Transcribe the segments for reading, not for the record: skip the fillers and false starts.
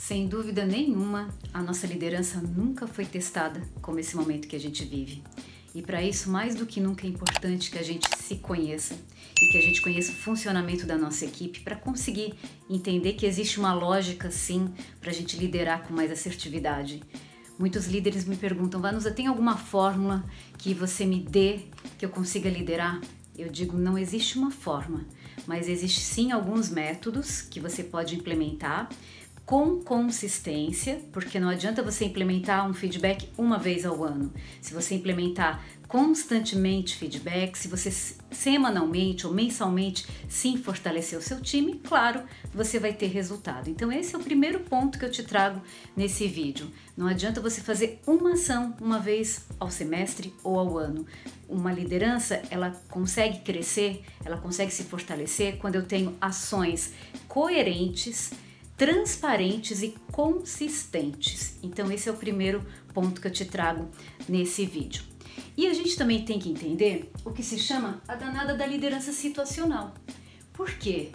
Sem dúvida nenhuma, a nossa liderança nunca foi testada como esse momento que a gente vive. E para isso, mais do que nunca é importante que a gente se conheça e que a gente conheça o funcionamento da nossa equipe para conseguir entender que existe uma lógica, sim, para a gente liderar com mais assertividade. Muitos líderes me perguntam: Vanusa, tem alguma fórmula que você me dê que eu consiga liderar? Eu digo, não existe uma forma, mas existe sim alguns métodos que você pode implementar com consistência, porque não adianta você implementar um feedback uma vez ao ano. Se você implementar constantemente feedback, se você semanalmente ou mensalmente sim fortalecer o seu time, claro, você vai ter resultado. Então esse é o primeiro ponto que eu te trago nesse vídeo. Não adianta você fazer uma ação uma vez ao semestre ou ao ano. Uma liderança, ela consegue crescer, ela consegue se fortalecer quando eu tenho ações coerentes, transparentes e consistentes. Então esse é o primeiro ponto que eu te trago nesse vídeo. E a gente também tem que entender o que se chama a danada da liderança situacional. Por quê?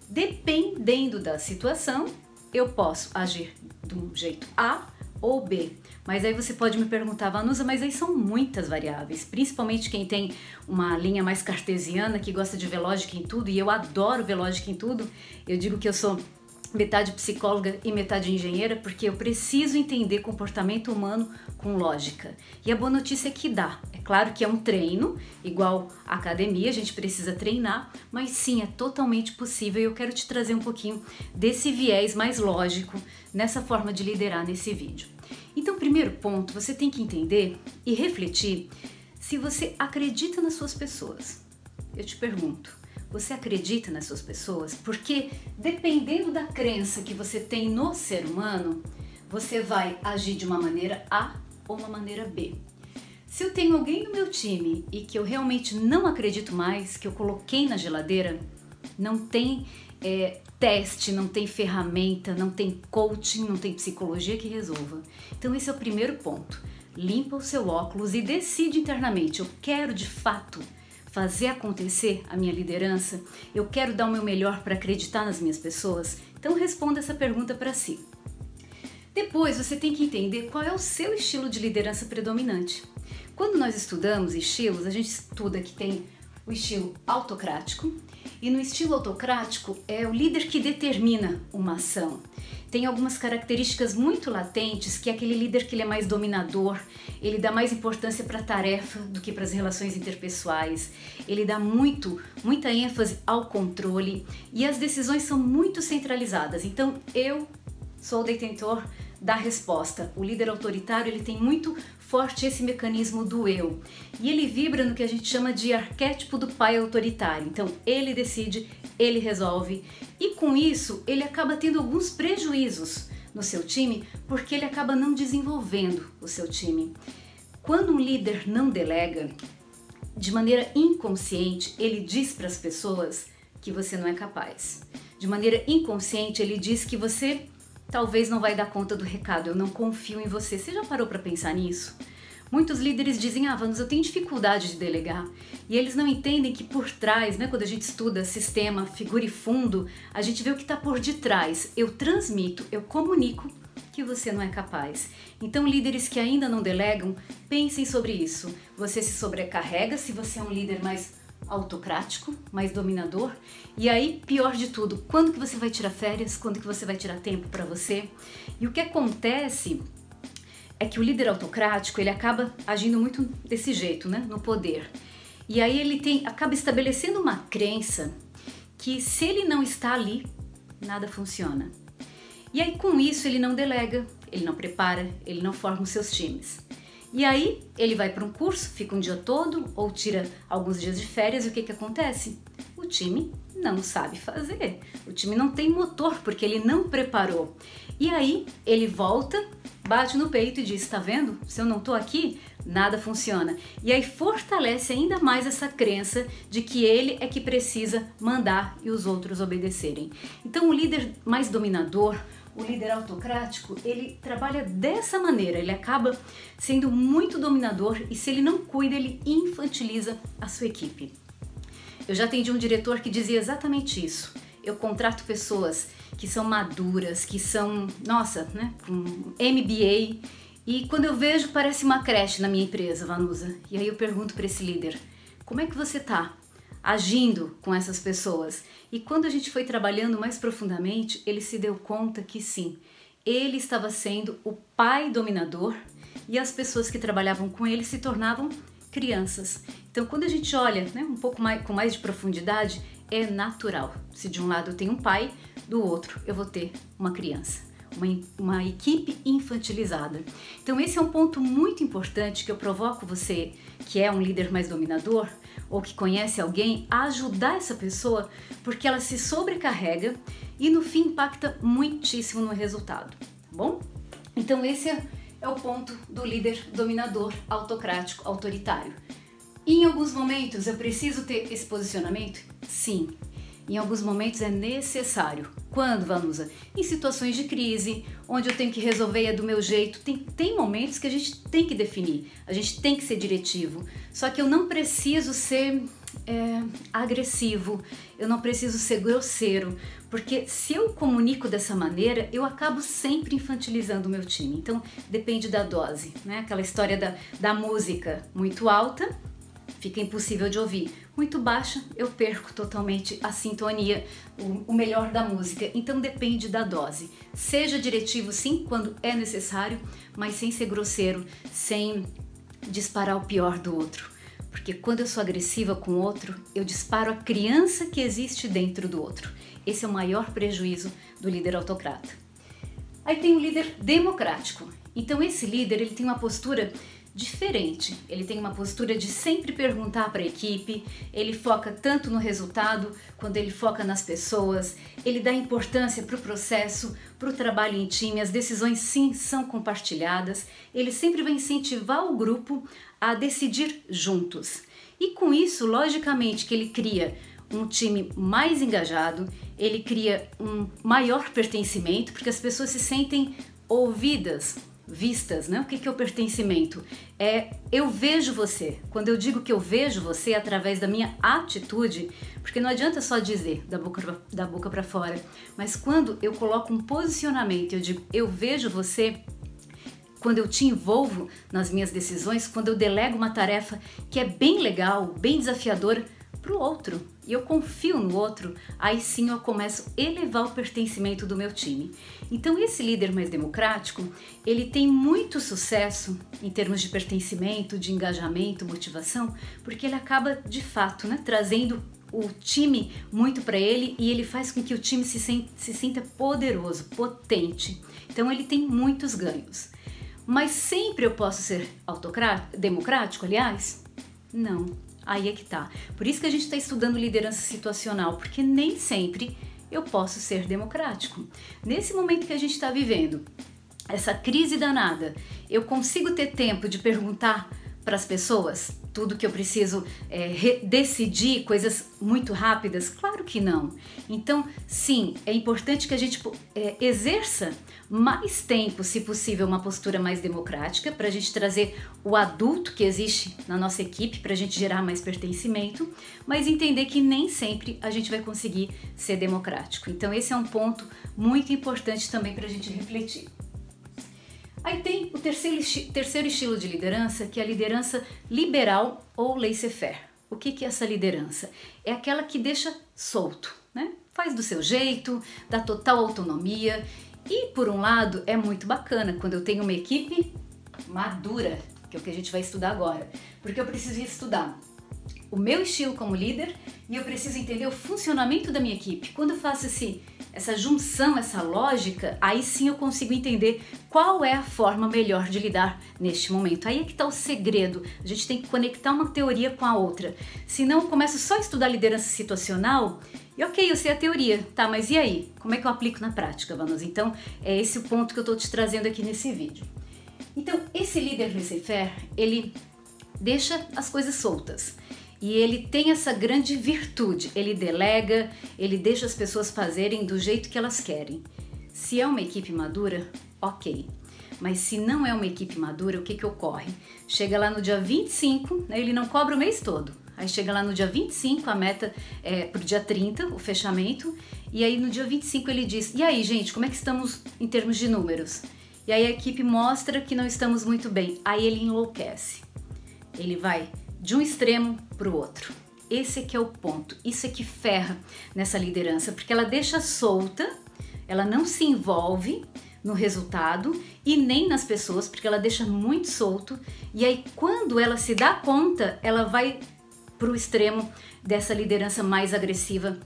Dependendo da situação, eu posso agir de um jeito A ou B. Mas aí você pode me perguntar, Vanusa, mas aí são muitas variáveis, principalmente quem tem uma linha mais cartesiana, que gosta de ver lógica em tudo, e eu adoro ver lógica em tudo. Eu digo que eu sou metade psicóloga e metade engenheira, porque eu preciso entender comportamento humano com lógica. E a boa notícia é que dá. É claro que é um treino, igual a academia, a gente precisa treinar, mas sim, é totalmente possível e eu quero te trazer um pouquinho desse viés mais lógico nessa forma de liderar nesse vídeo. Então, primeiro ponto, você tem que entender e refletir se você acredita nas suas pessoas. Eu te pergunto, você acredita nas suas pessoas? Porque dependendo da crença que você tem no ser humano, você vai agir de uma maneira A ou uma maneira B. Se eu tenho alguém no meu time e que eu realmente não acredito mais, que eu coloquei na geladeira, não tem teste, não tem ferramenta, não tem coaching, não tem psicologia que resolva. Então esse é o primeiro ponto. Limpa o seu óculos e decide internamente, eu quero de fato fazer acontecer a minha liderança? Eu quero dar o meu melhor para acreditar nas minhas pessoas? Então responda essa pergunta para si. Depois você tem que entender qual é o seu estilo de liderança predominante. Quando nós estudamos estilos, a gente estuda que tem o estilo autocrático, e no estilo autocrático é o líder que determina uma ação. Tem algumas características muito latentes, que é aquele líder que ele é mais dominador, ele dá mais importância para a tarefa do que para as relações interpessoais, ele dá muita ênfase ao controle e as decisões são muito centralizadas. Então eu sou o detentor da resposta. O líder autoritário, ele tem muito forte esse mecanismo do eu. E ele vibra no que a gente chama de arquétipo do pai autoritário. Então, ele decide, ele resolve. E com isso, ele acaba tendo alguns prejuízos no seu time, porque ele acaba não desenvolvendo o seu time. Quando um líder não delega, de maneira inconsciente, ele diz para as pessoas que você não é capaz. De maneira inconsciente, ele diz que você talvez não vai dar conta do recado, eu não confio em você. Você já parou para pensar nisso? Muitos líderes dizem, Vanusa, eu tenho dificuldade de delegar. E eles não entendem que por trás, né, quando a gente estuda sistema, figura e fundo, a gente vê o que está por detrás. Eu transmito, eu comunico que você não é capaz. Então, líderes que ainda não delegam, pensem sobre isso. Você se sobrecarrega se você é um líder mais autocrático, mais dominador. E aí, pior de tudo, quando que você vai tirar férias? Quando que você vai tirar tempo para você? E o que acontece é que o líder autocrático, ele acaba agindo muito desse jeito, né, no poder. E aí ele acaba estabelecendo uma crença que se ele não está ali, nada funciona. E aí com isso ele não delega, ele não prepara, ele não forma os seus times. E aí ele vai para um curso, fica um dia todo ou tira alguns dias de férias e o que acontece? O time não sabe fazer, o time não tem motor porque ele não preparou. E aí ele volta, bate no peito e diz, tá vendo? Se eu não tô aqui, nada funciona. E aí fortalece ainda mais essa crença de que ele é que precisa mandar e os outros obedecerem. Então o líder mais dominador, o líder autocrático, ele trabalha dessa maneira, ele acaba sendo muito dominador e se ele não cuida, ele infantiliza a sua equipe. Eu já atendi um diretor que dizia exatamente isso. eu contrato pessoas que são maduras, que são, nossa, né, com MBA, e quando eu vejo parece uma creche na minha empresa, Vanusa. E aí eu pergunto para esse líder, como é que você tá agindo com essas pessoas? E quando a gente foi trabalhando mais profundamente, ele se deu conta que sim, ele estava sendo o pai dominador e as pessoas que trabalhavam com ele se tornavam crianças. Então, quando a gente olha, né, um pouco mais, com mais de profundidade, é natural. Se de um lado eu tenho um pai, do outro eu vou ter uma criança, uma equipe infantilizada. Então, esse é um ponto muito importante que eu provoco você, que é um líder mais dominador, ou que conhece alguém, a ajudar essa pessoa, porque ela se sobrecarrega e no fim impacta muitíssimo no resultado, tá bom? Então esse é o ponto do líder dominador, autocrático, autoritário. E em alguns momentos eu preciso ter esse posicionamento? Sim. Em alguns momentos é necessário. Quando, Vanusa? Em situações de crise, onde eu tenho que resolver do meu jeito. Tem momentos que a gente tem que definir, a gente tem que ser diretivo. Só que eu não preciso ser agressivo, eu não preciso ser grosseiro, porque se eu comunico dessa maneira, eu acabo sempre infantilizando o meu time. Então, depende da dose, né? Aquela história da música muito alta, fica impossível de ouvir. Muito baixa, eu perco totalmente a sintonia, o melhor da música. Então depende da dose. Seja diretivo sim, quando é necessário, mas sem ser grosseiro, sem disparar o pior do outro. Porque quando eu sou agressiva com o outro, eu disparo a criança que existe dentro do outro. Esse é o maior prejuízo do líder autocrata. Aí tem o líder democrático. Então esse líder, ele tem uma postura diferente, ele tem uma postura de sempre perguntar para a equipe, ele foca tanto no resultado quanto ele foca nas pessoas, ele dá importância para o processo, para o trabalho em time, as decisões sim são compartilhadas, ele sempre vai incentivar o grupo a decidir juntos. E com isso, logicamente, que ele cria um time mais engajado, ele cria um maior pertencimento, porque as pessoas se sentem ouvidas, vistas, né? O que é o pertencimento? É eu vejo você. Quando eu digo que eu vejo você através da minha atitude, porque não adianta só dizer da boca para fora, mas quando eu coloco um posicionamento, eu digo eu vejo você, quando eu te envolvo nas minhas decisões, quando eu delego uma tarefa que é bem legal, bem desafiadora para o outro, e eu confio no outro, aí sim eu começo a elevar o pertencimento do meu time. Então esse líder mais democrático, ele tem muito sucesso em termos de pertencimento, de engajamento, motivação, porque ele acaba de fato, né, trazendo o time muito para ele e ele faz com que o time se sinta poderoso, potente. Então ele tem muitos ganhos. Mas sempre eu posso ser democrático, aliás? Não. Aí é que tá. Por isso que a gente está estudando liderança situacional, porque nem sempre eu posso ser democrático. Nesse momento que a gente está vivendo, essa crise danada, eu consigo ter tempo de perguntar para as pessoas tudo que eu preciso decidir, coisas muito rápidas? Claro que não. Então, sim, é importante que a gente exerça mais tempo, se possível, uma postura mais democrática, para a gente trazer o adulto que existe na nossa equipe, para a gente gerar mais pertencimento, mas entender que nem sempre a gente vai conseguir ser democrático. Então, esse é um ponto muito importante também para a gente refletir. Aí tem o terceiro estilo de liderança, que é a liderança liberal ou laissez-faire. O que é essa liderança? É aquela que deixa solto, né? Faz do seu jeito, dá total autonomia. E por um lado é muito bacana quando eu tenho uma equipe madura, que é o que a gente vai estudar agora. Porque eu preciso estudar o meu estilo como líder e eu preciso entender o funcionamento da minha equipe. Quando eu faço essa junção, essa lógica, aí sim eu consigo entender qual é a forma melhor de lidar neste momento. Aí é que está o segredo. A gente tem que conectar uma teoria com a outra. Senão eu começo só a estudar liderança situacional e ok, eu sei a teoria, tá, mas e aí? Como é que eu aplico na prática, Vanusa? Então é esse o ponto que eu estou te trazendo aqui nesse vídeo. Então esse líder laissez-faire, ele deixa as coisas soltas. E ele tem essa grande virtude, ele delega, ele deixa as pessoas fazerem do jeito que elas querem. Se é uma equipe madura, ok. Mas se não é uma equipe madura, o que ocorre? Chega lá no dia 25, né, ele não cobra o mês todo. Aí chega lá no dia 25, a meta é pro dia 30, o fechamento, e aí no dia 25 ele diz, e aí gente, como é que estamos em termos de números? E aí a equipe mostra que não estamos muito bem, aí ele enlouquece. Ele vai de um extremo para o outro. Esse aqui é o ponto, isso é que ferra nessa liderança, porque ela deixa solta, ela não se envolve no resultado e nem nas pessoas, porque ela deixa muito solto, e aí quando ela se dá conta, ela vai para o extremo dessa liderança mais agressiva,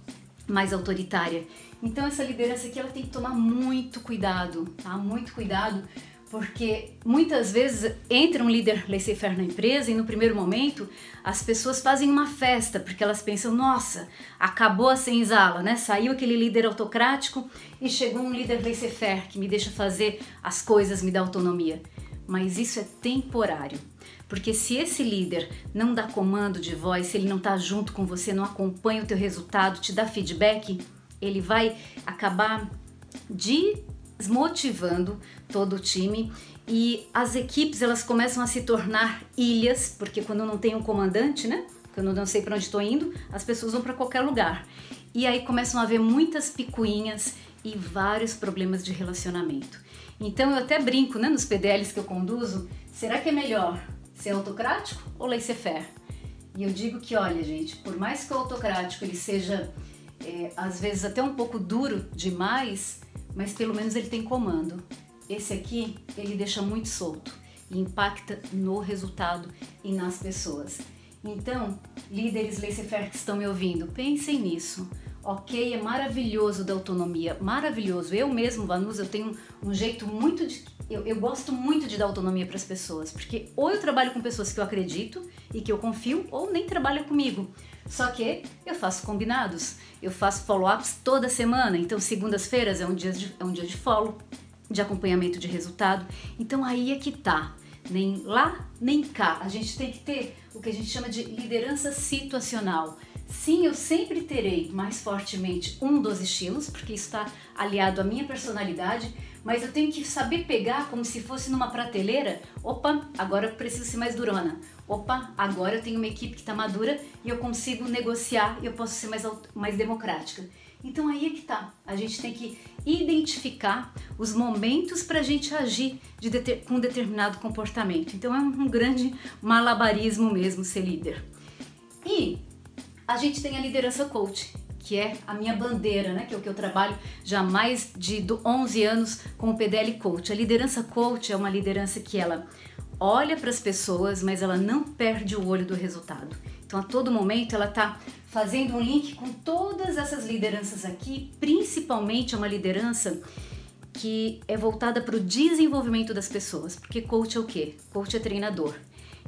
mais autoritária. Então essa liderança aqui ela tem que tomar muito cuidado, tá? Muito cuidado, porque muitas vezes entra um líder laissez-faire na empresa e no primeiro momento as pessoas fazem uma festa, porque elas pensam, nossa, acabou a senzala, né? Saiu aquele líder autocrático e chegou um líder laissez-faire que me deixa fazer as coisas, me dá autonomia. Mas isso é temporário, porque se esse líder não dá comando de voz, se ele não está junto com você, não acompanha o teu resultado, te dá feedback, ele vai acabar desmotivando todo o time e as equipes elas começam a se tornar ilhas, porque quando não tem um comandante, né? Quando eu não sei para onde estou indo, as pessoas vão para qualquer lugar. E aí começam a haver muitas picuinhas e vários problemas de relacionamento. Então eu até brinco, né, nos PDLs que eu conduzo, será que é melhor ser autocrático ou laissez-faire? E eu digo que, olha gente, por mais que o autocrático ele seja às vezes até um pouco duro demais, mas pelo menos ele tem comando. Esse aqui, ele deixa muito solto e impacta no resultado e nas pessoas. Então, líderes laissez-faire que estão me ouvindo, pensem nisso. Ok, é maravilhoso da autonomia, maravilhoso. Eu mesmo, Vanusa, eu tenho um jeito muito de... Eu gosto muito de dar autonomia para as pessoas, porque ou eu trabalho com pessoas que eu acredito e que eu confio, ou nem trabalham comigo. Só que eu faço combinados, eu faço follow-ups toda semana, então segundas-feiras é um dia de follow, de acompanhamento de resultado. Então aí é que tá, nem lá nem cá. A gente tem que ter o que a gente chama de liderança situacional. Sim, eu sempre terei mais fortemente um dos estilos, porque isso está aliado à minha personalidade, mas eu tenho que saber pegar como se fosse numa prateleira. Opa, agora eu preciso ser mais durona. Opa, agora eu tenho uma equipe que está madura e eu consigo negociar e eu posso ser mais democrática. Então aí é que tá, a gente tem que identificar os momentos para a gente agir com um determinado comportamento. Então é um grande malabarismo mesmo ser líder. E a gente tem a liderança coach, que é a minha bandeira, né? Que é o que eu trabalho já há mais de 11 anos com o PDL Coach. A liderança coach é uma liderança que ela olha para as pessoas, mas ela não perde o olho do resultado. Então a todo momento ela está fazendo um link com todas essas lideranças aqui, principalmente é uma liderança que é voltada para o desenvolvimento das pessoas, porque coach é o quê? Coach é treinador.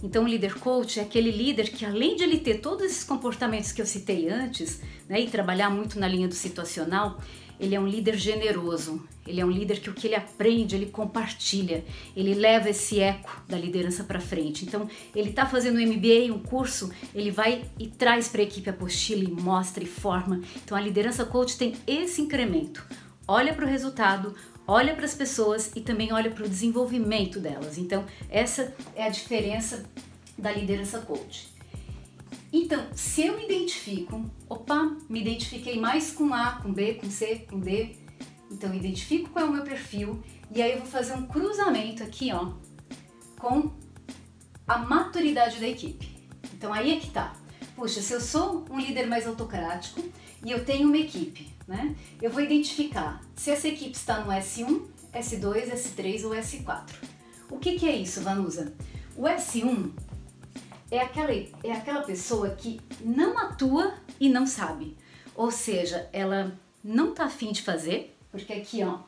Então o líder coach é aquele líder que, além de ele ter todos esses comportamentos que eu citei antes, né, e trabalhar muito na linha do situacional, ele é um líder generoso, ele é um líder que o que ele aprende, ele compartilha, ele leva esse eco da liderança para frente. Então ele está fazendo um MBA, um curso, ele vai e traz para a equipe a apostila e mostra e forma. Então a liderança coach tem esse incremento, olha para o resultado, olha para as pessoas e também olha para o desenvolvimento delas. Então, essa é a diferença da liderança coach. Então, se eu me identifico, me identifiquei mais com A, com B, com C, com D, então eu identifico qual é o meu perfil e aí eu vou fazer um cruzamento aqui, ó, com a maturidade da equipe. Então, aí é que tá. Puxa, se eu sou um líder mais autocrático e eu tenho uma equipe, né? Eu vou identificar se essa equipe está no S1, S2, S3 ou S4. O que é isso, Vanusa? O S1 é aquela pessoa que não atua e não sabe. Ou seja, ela não está afim de fazer, porque aqui, ó,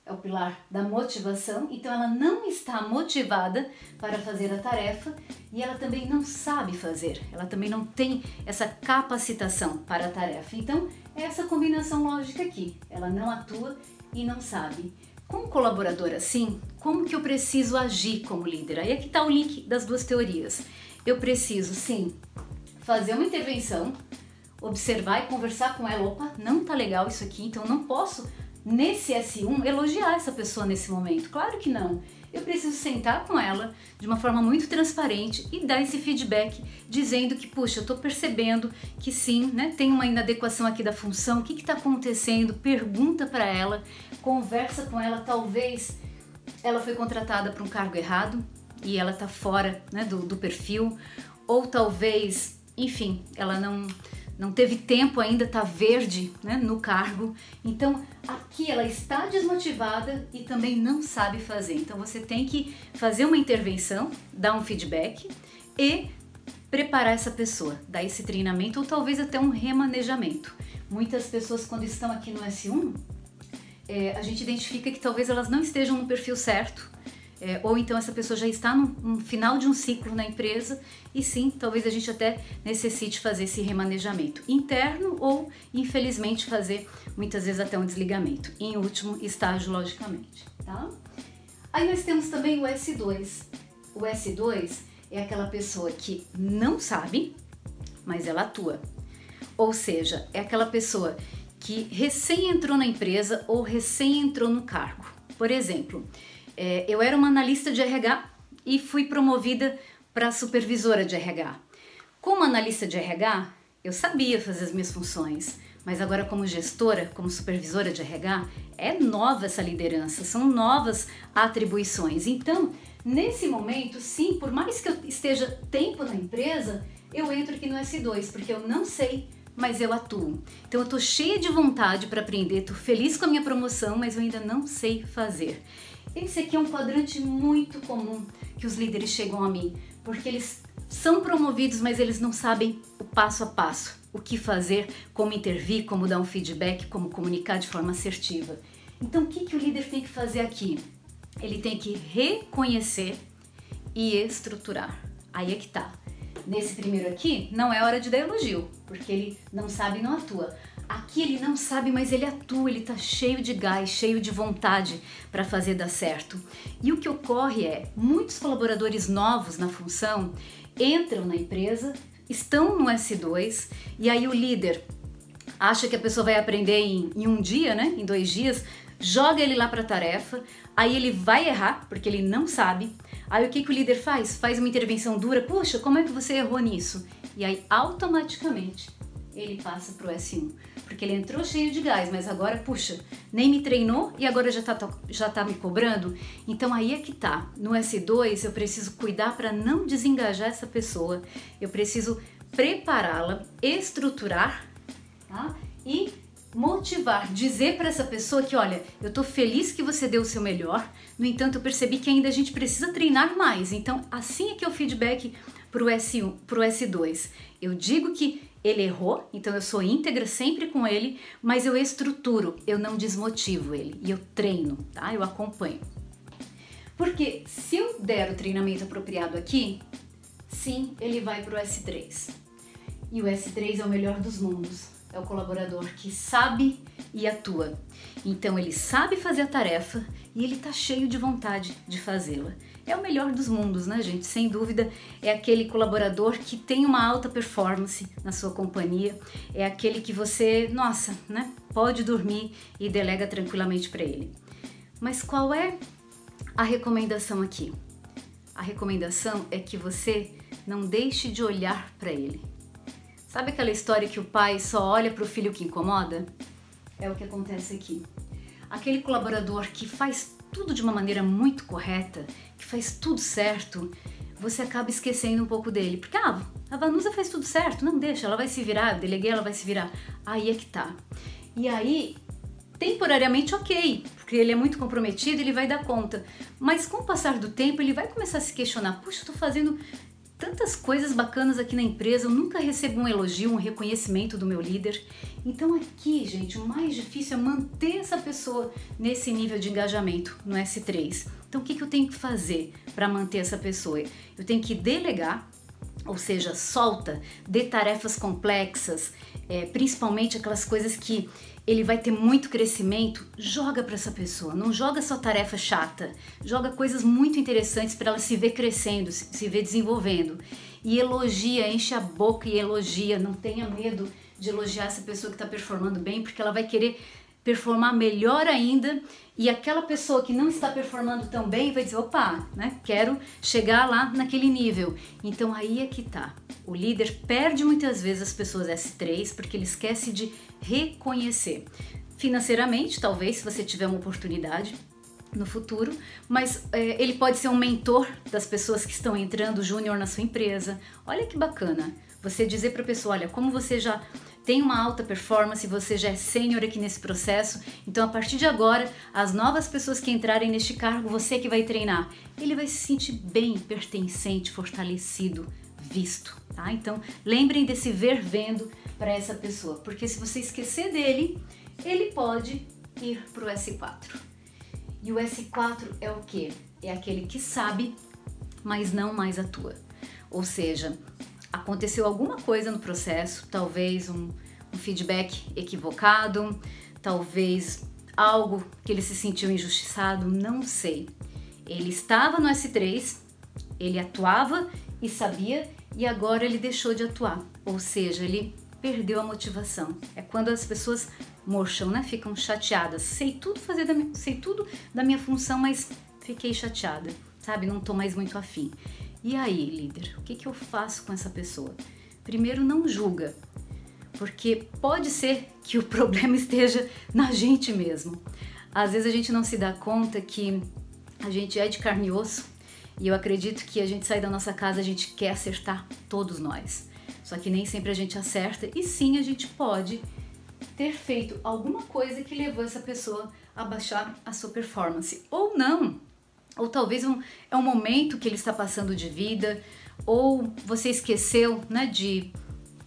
é o pilar da motivação, então ela não está motivada para fazer a tarefa e ela também não sabe fazer, ela também não tem essa capacitação para a tarefa. Então, é essa combinação lógica aqui, ela não atua e não sabe. Com um colaborador assim, como que eu preciso agir como líder? Aí aqui está o link das duas teorias. Eu preciso, sim, fazer uma intervenção, observar e conversar com ela. Opa, não tá legal isso aqui, então eu não posso, nesse S1, elogiar essa pessoa nesse momento. Claro que não. eu preciso sentar com ela de uma forma muito transparente e dar esse feedback dizendo que, puxa, eu tô percebendo que sim, né, tem uma inadequação aqui da função, o que está acontecendo, pergunta para ela, conversa com ela, talvez ela foi contratada para um cargo errado e ela tá fora, né, do perfil, ou talvez, enfim, ela não teve tempo ainda, tá verde, né, no cargo. Então aqui ela está desmotivada e também não sabe fazer. Então você tem que fazer uma intervenção, dar um feedback e preparar essa pessoa, dar esse treinamento ou talvez até um remanejamento. Muitas pessoas quando estão aqui no S1, a gente identifica que talvez elas não estejam no perfil certo. Ou então essa pessoa já está no final de um ciclo na empresa e sim, talvez a gente até necessite fazer esse remanejamento interno ou, infelizmente, fazer muitas vezes até um desligamento, em último estágio, logicamente, tá? Aí nós temos também o S2. O S2 é aquela pessoa que não sabe, mas ela atua. Ou seja, é aquela pessoa que recém entrou na empresa ou recém entrou no cargo. Por exemplo, eu era uma analista de RH e fui promovida para supervisora de RH. Como analista de RH, eu sabia fazer as minhas funções, mas agora como gestora, como supervisora de RH, é nova essa liderança, são novas atribuições. Então, nesse momento, sim, por mais que eu esteja tempo na empresa, eu entro aqui no S2, porque eu não sei, mas eu atuo. Então eu tô cheia de vontade para aprender, tô feliz com a minha promoção, mas eu ainda não sei fazer. Esse aqui é um quadrante muito comum que os líderes chegam a mim, porque eles são promovidos, mas eles não sabem o passo a passo, o que fazer, como intervir, como dar um feedback, como comunicar de forma assertiva. Então o que o líder tem que fazer aqui? Ele tem que reconhecer e estruturar. Aí é que tá. Nesse primeiro aqui, não é hora de dar elogio, porque ele não sabe e não atua. Aqui ele não sabe, mas ele atua, ele tá cheio de gás, cheio de vontade para fazer dar certo. E o que ocorre é, muitos colaboradores novos na função entram na empresa, estão no S2, e aí o líder acha que a pessoa vai aprender em um dia, né, em 2 dias, joga ele lá para a tarefa, aí ele vai errar, porque ele não sabe. Aí o que o líder faz? Faz uma intervenção dura, puxa, como é que você errou nisso? E aí automaticamente ele passa para o S1, porque ele entrou cheio de gás, mas agora, puxa, nem me treinou e agora já tá me cobrando. Então aí é que tá, no S2 eu preciso cuidar para não desengajar essa pessoa, eu preciso prepará-la, estruturar, tá? E motivar, dizer para essa pessoa que, olha, eu tô feliz que você deu o seu melhor, no entanto eu percebi que ainda a gente precisa treinar mais, então assim é que é o feedback pro S1, pro S2. Eu digo que ele errou, então eu sou íntegra sempre com ele, mas eu estruturo, eu não desmotivo ele e eu treino, tá? Eu acompanho. Porque se eu der o treinamento apropriado aqui, sim, ele vai pro S3. E o S3 é o melhor dos mundos. É o colaborador que sabe e atua. Então ele sabe fazer a tarefa e ele tá cheio de vontade de fazê-la. É o melhor dos mundos, né, gente? Sem dúvida, é aquele colaborador que tem uma alta performance na sua companhia, é aquele que você, nossa, né, pode dormir e delega tranquilamente para ele. Mas qual é a recomendação aqui? A recomendação é que você não deixe de olhar para ele. Sabe aquela história que o pai só olha para o filho que incomoda? É o que acontece aqui. Aquele colaborador que faz tudo de uma maneira muito correta, que faz tudo certo, você acaba esquecendo um pouco dele. Porque, a Vanusa faz tudo certo, não deixa, ela vai se virar, eu deleguei, ela vai se virar. Aí é que tá. E aí, temporariamente ok, porque ele é muito comprometido, ele vai dar conta. Mas com o passar do tempo, ele vai começar a se questionar, puxa, eu tô fazendo tantas coisas bacanas aqui na empresa, eu nunca recebo um elogio, um reconhecimento do meu líder. Então aqui, gente, o mais difícil é manter essa pessoa nesse nível de engajamento no S3. Então o que eu tenho que fazer para manter essa pessoa? Eu tenho que delegar, ou seja, solta, dê tarefas complexas, principalmente aquelas coisas que ele vai ter muito crescimento, joga para essa pessoa, não joga só tarefa chata, joga coisas muito interessantes para ela se ver crescendo, se ver desenvolvendo. E elogia, enche a boca e elogia, não tenha medo de elogiar essa pessoa que está performando bem, porque ela vai querer performar melhor ainda, e aquela pessoa que não está performando tão bem vai dizer, opa, né, quero chegar lá naquele nível. Então aí é que tá. O líder perde muitas vezes as pessoas S3 porque ele esquece de reconhecer. Financeiramente, talvez, se você tiver uma oportunidade no futuro, mas ele pode ser um mentor das pessoas que estão entrando júnior na sua empresa. Olha que bacana, você dizer para a pessoa, olha, como você já tem uma alta performance, você já é sênior aqui nesse processo, então a partir de agora, as novas pessoas que entrarem neste cargo, você que vai treinar. Ele vai se sentir bem, pertencente, fortalecido, visto, tá? Então, lembrem desse ver vendo para essa pessoa, porque se você esquecer dele, ele pode ir para o S4. E o S4 é o quê? É aquele que sabe, mas não mais atua. Ou seja, aconteceu alguma coisa no processo, talvez um feedback equivocado, talvez algo que ele se sentiu injustiçado, não sei. Ele estava no S3, ele atuava e sabia, e agora ele deixou de atuar. Ou seja, ele perdeu a motivação. É quando as pessoas murcham, né? Ficam chateadas. Sei tudo da minha função, mas fiquei chateada, sabe? Não tô mais muito afim. E aí, líder, o que eu faço com essa pessoa? Primeiro, não julga, porque pode ser que o problema esteja na gente mesmo. Às vezes a gente não se dá conta que a gente é de carne e osso, e eu acredito que a gente sai da nossa casa, a gente quer acertar, todos nós. Só que nem sempre a gente acerta, e sim, a gente pode ter feito alguma coisa que levou essa pessoa a baixar a sua performance, ou não. Ou talvez é um momento que ele está passando de vida, ou você esqueceu, né, de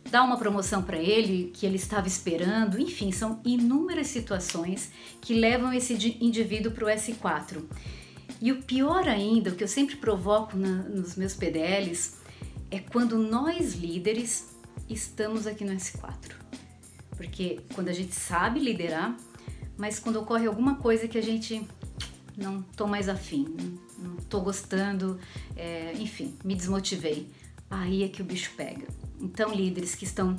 dar uma promoção para ele que ele estava esperando. Enfim, são inúmeras situações que levam esse indivíduo para o S4. E o pior ainda, o que eu sempre provoco nos meus PDLs, é quando nós líderes estamos aqui no S4. Porque quando a gente sabe liderar, mas quando ocorre alguma coisa que a gente não tô mais afim, não tô gostando, enfim, me desmotivei. Aí é que o bicho pega. Então, líderes que estão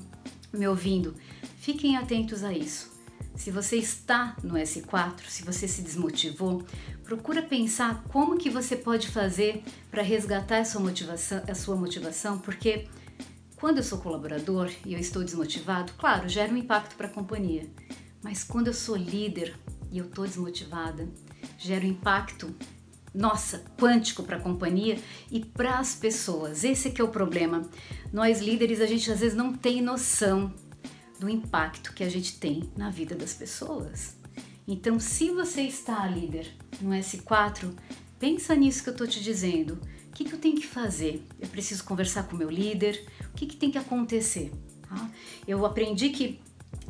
me ouvindo, fiquem atentos a isso. Se você está no S4, se você se desmotivou, procura pensar como que você pode fazer para resgatar a sua motivação, porque quando eu sou colaborador e eu estou desmotivado, claro, gera um impacto para a companhia. Mas quando eu sou líder e eu estou desmotivada, gera um impacto, nossa, quântico para a companhia e para as pessoas. Esse é que é o problema. Nós líderes, a gente às vezes não tem noção do impacto que a gente tem na vida das pessoas. Então, se você está, líder, no S4, pensa nisso que eu estou te dizendo. O que eu tenho que fazer? Eu preciso conversar com o meu líder? O que tem que acontecer? Tá? Eu aprendi que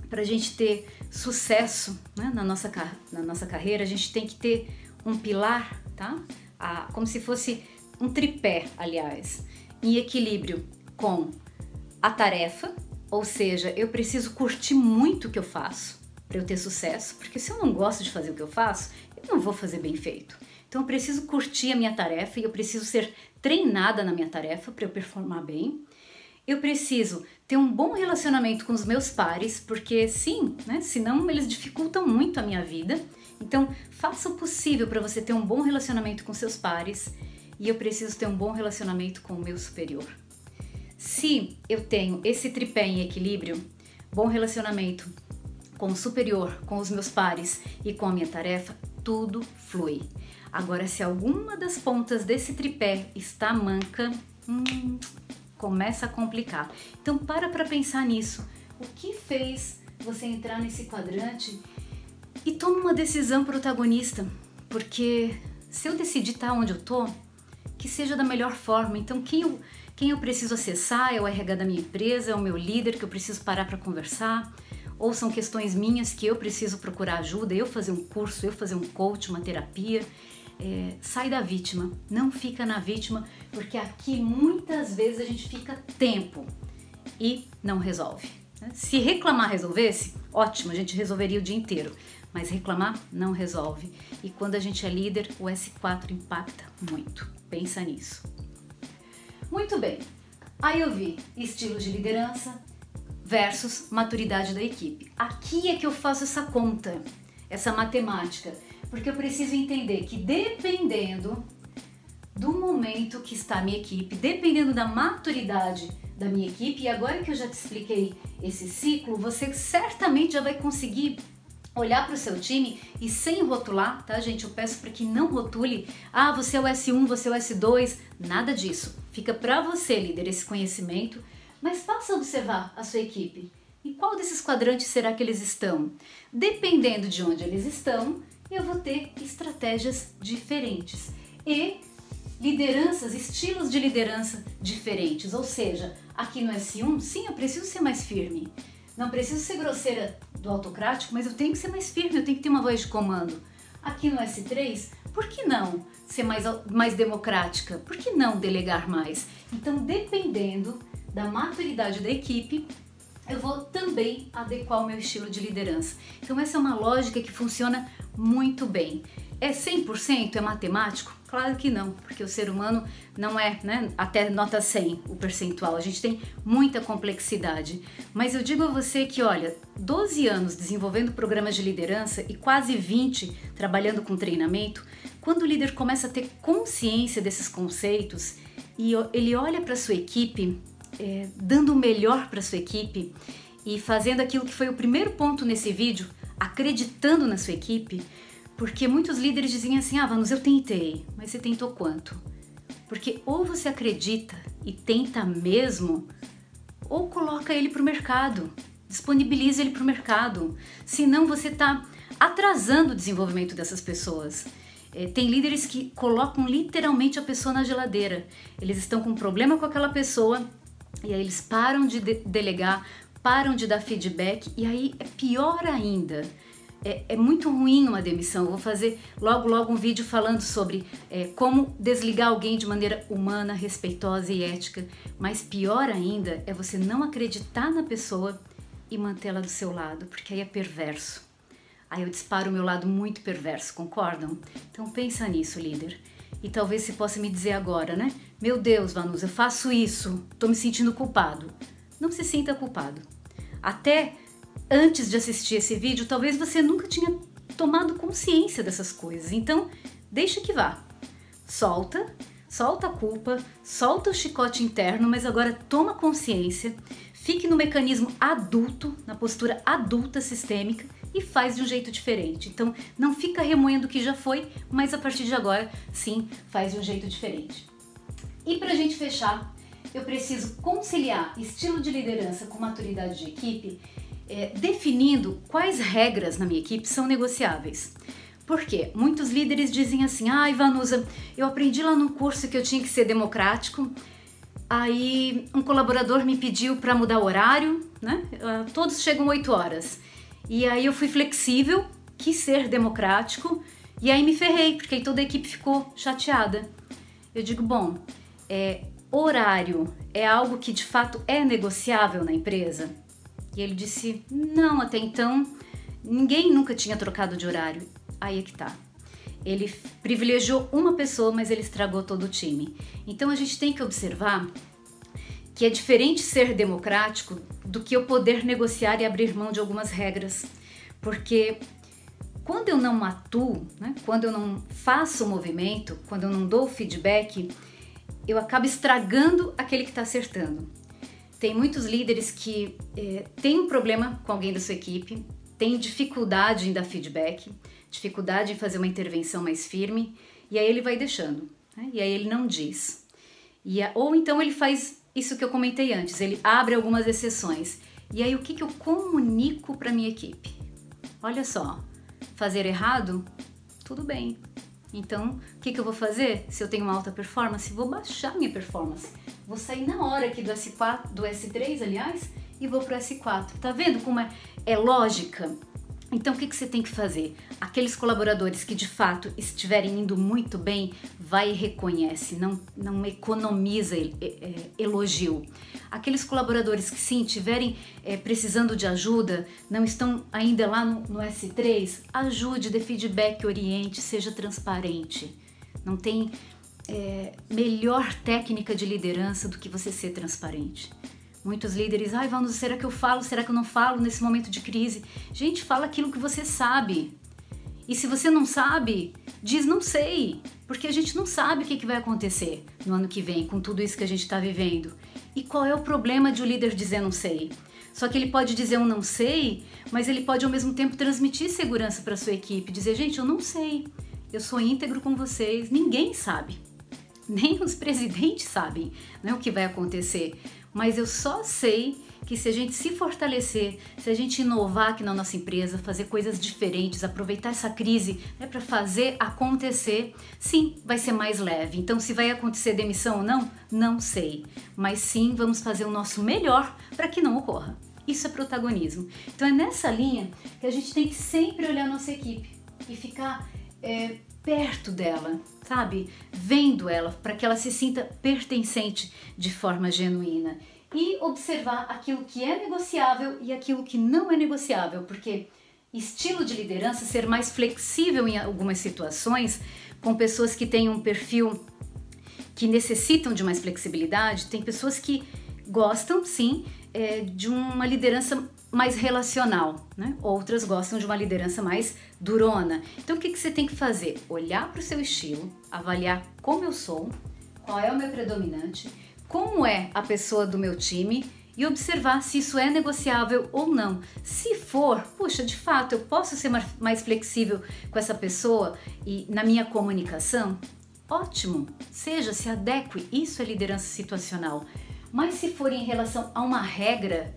para a gente ter sucesso, né, na nossa carreira, a gente tem que ter um pilar, tá? Como se fosse um tripé, aliás, em equilíbrio com a tarefa, ou seja, eu preciso curtir muito o que eu faço para eu ter sucesso, porque se eu não gosto de fazer o que eu faço, eu não vou fazer bem feito. Então eu preciso curtir a minha tarefa e eu preciso ser treinada na minha tarefa para eu performar bem. Eu preciso ter um bom relacionamento com os meus pares, porque sim, né, senão eles dificultam muito a minha vida. Então faça o possível para você ter um bom relacionamento com seus pares, e eu preciso ter um bom relacionamento com o meu superior. Se eu tenho esse tripé em equilíbrio, bom relacionamento com o superior, com os meus pares e com a minha tarefa, tudo flui. Agora, se alguma das pontas desse tripé está manca, começa a complicar. Então para pensar nisso. O que fez você entrar nesse quadrante? E toma uma decisão protagonista, porque se eu decidir estar onde eu tô, que seja da melhor forma. Então quem eu preciso acessar é o RH da minha empresa, é o meu líder que eu preciso parar para conversar, ou são questões minhas que eu preciso procurar ajuda, eu fazer um curso, eu fazer um coach, uma terapia. Sai da vítima, não fica na vítima, porque aqui muitas vezes a gente fica tempo e não resolve. Se reclamar resolvesse, ótimo, a gente resolveria o dia inteiro, mas reclamar não resolve. E quando a gente é líder, o S4 impacta muito. Pensa nisso. Muito bem, aí eu vi estilos de liderança, versus maturidade da equipe. Aqui é que eu faço essa conta, essa matemática, porque eu preciso entender que dependendo do momento que está a minha equipe, dependendo da maturidade da minha equipe, e agora que eu já te expliquei esse ciclo, você certamente já vai conseguir olhar para o seu time e sem rotular, tá, gente? Eu peço para que não rotule, você é o S1, você é o S2, nada disso. Fica para você, líder, esse conhecimento, mas passa a observar a sua equipe. Em qual desses quadrantes será que eles estão? Dependendo de onde eles estão, eu vou ter estratégias diferentes e lideranças, estilos de liderança diferentes. Ou seja, aqui no S1, sim, eu preciso ser mais firme. Não preciso ser grosseira do autocrático, mas eu tenho que ser mais firme, eu tenho que ter uma voz de comando. Aqui no S3, por que não ser mais democrática? Por que não delegar mais? Então, dependendo da maturidade da equipe, eu vou também adequar o meu estilo de liderança. Então, essa é uma lógica que funciona muito bem. É 100%? É matemático? Claro que não, porque o ser humano não é, né, até nota 100 o percentual, a gente tem muita complexidade. Mas eu digo a você que, olha, 12 anos desenvolvendo programas de liderança e quase 20 trabalhando com treinamento, quando o líder começa a ter consciência desses conceitos e ele olha para a sua equipe, dando o melhor para a sua equipe e fazendo aquilo que foi o primeiro ponto nesse vídeo, acreditando na sua equipe. Porque muitos líderes dizem assim, Vanus, eu tentei, mas você tentou quanto? Porque ou você acredita e tenta mesmo, ou coloca ele para o mercado, disponibiliza ele para o mercado, senão você está atrasando o desenvolvimento dessas pessoas. Tem líderes que colocam literalmente a pessoa na geladeira, eles estão com um problema com aquela pessoa e aí eles param de delegar, param de dar feedback e aí é pior ainda. É muito ruim uma demissão. Eu vou fazer logo um vídeo falando sobre como desligar alguém de maneira humana, respeitosa e ética. Mas pior ainda é você não acreditar na pessoa e mantê-la do seu lado, porque aí é perverso. Aí eu disparo o meu lado muito perverso, concordam? Então pensa nisso, líder. E talvez você possa me dizer agora, né? Meu Deus, Vanus, eu faço isso, tô me sentindo culpado. Não se sinta culpado. Até antes de assistir esse vídeo, talvez você nunca tinha tomado consciência dessas coisas. Então, deixa que vá. Solta a culpa, solta o chicote interno, mas agora toma consciência, fique no mecanismo adulto, na postura adulta sistêmica e faz de um jeito diferente. Então, não fica remoendo o que já foi, mas a partir de agora, sim, faz de um jeito diferente. E pra gente fechar, eu preciso conciliar estilo de liderança com maturidade de equipe, definindo quais regras na minha equipe são negociáveis. Porque muitos líderes dizem assim, Vanusa, eu aprendi lá no curso que eu tinha que ser democrático, aí um colaborador me pediu para mudar o horário, né? Todos chegam 8 horas. E aí eu fui flexível, quis ser democrático, e aí me ferrei, porque aí toda a equipe ficou chateada. Eu digo, bom, horário é algo que de fato é negociável na empresa? E ele disse, não, até então, ninguém nunca tinha trocado de horário. Aí é que tá. Ele privilegiou uma pessoa, mas ele estragou todo o time. Então a gente tem que observar que é diferente ser democrático do que eu poder negociar e abrir mão de algumas regras. Porque quando eu não atuo, né, quando eu não faço o movimento, quando eu não dou feedback, eu acabo estragando aquele que está acertando. Tem muitos líderes que têm um problema com alguém da sua equipe, têm dificuldade em dar feedback, dificuldade em fazer uma intervenção mais firme, e aí ele vai deixando, né? E aí ele não diz. Ou então ele faz isso que eu comentei antes, ele abre algumas exceções. E aí o que eu comunico para minha equipe? Olha só, fazer errado? Tudo bem. Então, o que eu vou fazer? Se eu tenho uma alta performance, vou baixar minha performance. Vou sair na hora aqui do S3, aliás, e vou para o S4. Tá vendo como é lógica? Então, o que você tem que fazer? Aqueles colaboradores que de fato estiverem indo muito bem, vai e reconhece, não economiza elogio. Aqueles colaboradores que sim, estiverem precisando de ajuda, não estão ainda lá no S3, ajude, dê feedback, oriente, seja transparente. Não tem melhor técnica de liderança do que você ser transparente. Muitos líderes, ai, Vanusa, será que eu falo? Será que eu não falo nesse momento de crise? Gente, fala aquilo que você sabe. E se você não sabe, diz não sei, porque a gente não sabe o que vai acontecer no ano que vem com tudo isso que a gente está vivendo. E qual é o problema de o líder dizer não sei? Só que ele pode dizer um não sei, mas ele pode ao mesmo tempo transmitir segurança para sua equipe, dizer, gente, eu não sei, eu sou íntegro com vocês, ninguém sabe. Nem os presidentes sabem, né, o que vai acontecer, mas eu só sei que se a gente se fortalecer, se a gente inovar aqui na nossa empresa, fazer coisas diferentes, aproveitar essa crise, né, para fazer acontecer, sim, vai ser mais leve. Então, se vai acontecer demissão ou não, não sei, mas sim, vamos fazer o nosso melhor para que não ocorra. Isso é protagonismo. Então, é nessa linha que a gente tem que sempre olhar a nossa equipe e ficar perto dela, sabe? Vendo ela, para que ela se sinta pertencente de forma genuína. E observar aquilo que é negociável e aquilo que não é negociável, porque estilo de liderança, ser mais flexível em algumas situações, com pessoas que têm um perfil que necessitam de mais flexibilidade, tem pessoas que gostam, sim, de uma liderança mais relacional, né? Outras gostam de uma liderança mais durona. Então o que você tem que fazer? Olhar para o seu estilo, avaliar como eu sou, qual é o meu predominante, como é a pessoa do meu time e observar se isso é negociável ou não. Se for, puxa, de fato, eu posso ser mais flexível com essa pessoa e na minha comunicação, ótimo, se adeque, isso é liderança situacional. Mas se for em relação a uma regra,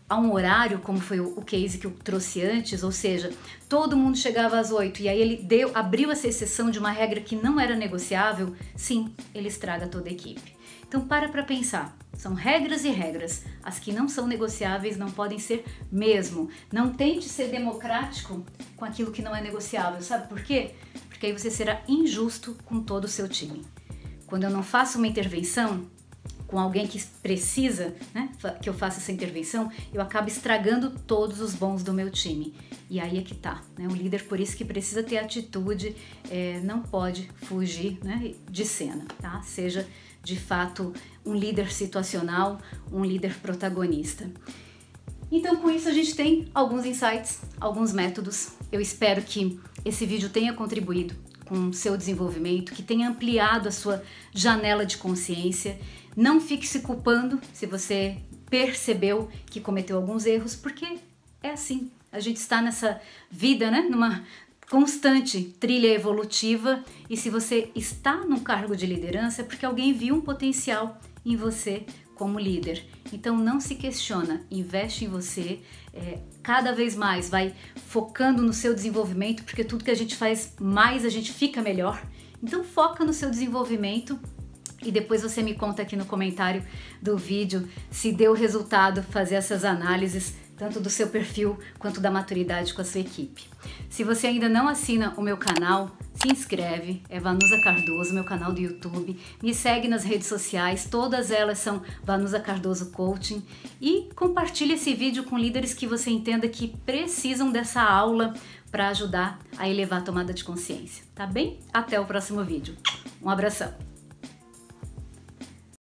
a um horário, como foi o case que eu trouxe antes, ou seja, todo mundo chegava às 8 e aí ele abriu essa exceção de uma regra que não era negociável, sim, ele estraga toda a equipe. Então para pensar, são regras e regras, as que não são negociáveis não podem ser mesmo. Não tente ser democrático com aquilo que não é negociável, sabe por quê? Porque aí você será injusto com todo o seu time. Quando eu não faço uma intervenção com alguém que precisa, né, que eu faça essa intervenção, eu acabo estragando todos os bons do meu time. E aí é que tá, né? O líder, por isso que precisa ter atitude, não pode fugir, né, de cena, tá? Seja de fato um líder situacional, um líder protagonista. Então com isso a gente tem alguns insights, alguns métodos. Eu espero que esse vídeo tenha contribuído com o seu desenvolvimento, que tenha ampliado a sua janela de consciência. Não fique se culpando se você percebeu que cometeu alguns erros, porque é assim, a gente está nessa vida, né, numa constante trilha evolutiva, e se você está num cargo de liderança é porque alguém viu um potencial em você como líder. Então não se questiona, investe em você, cada vez mais vai focando no seu desenvolvimento, porque tudo que a gente faz mais a gente fica melhor. Então foca no seu desenvolvimento e depois você me conta aqui no comentário do vídeo se deu resultado fazer essas análises, tanto do seu perfil quanto da maturidade com a sua equipe. Se você ainda não assina o meu canal, se inscreve, é Vanusa Cardoso, meu canal do YouTube. Me segue nas redes sociais, todas elas são Vanusa Cardoso Coaching. E compartilhe esse vídeo com líderes que você entenda que precisam dessa aula para ajudar a elevar a tomada de consciência, tá bem? Até o próximo vídeo. Um abração!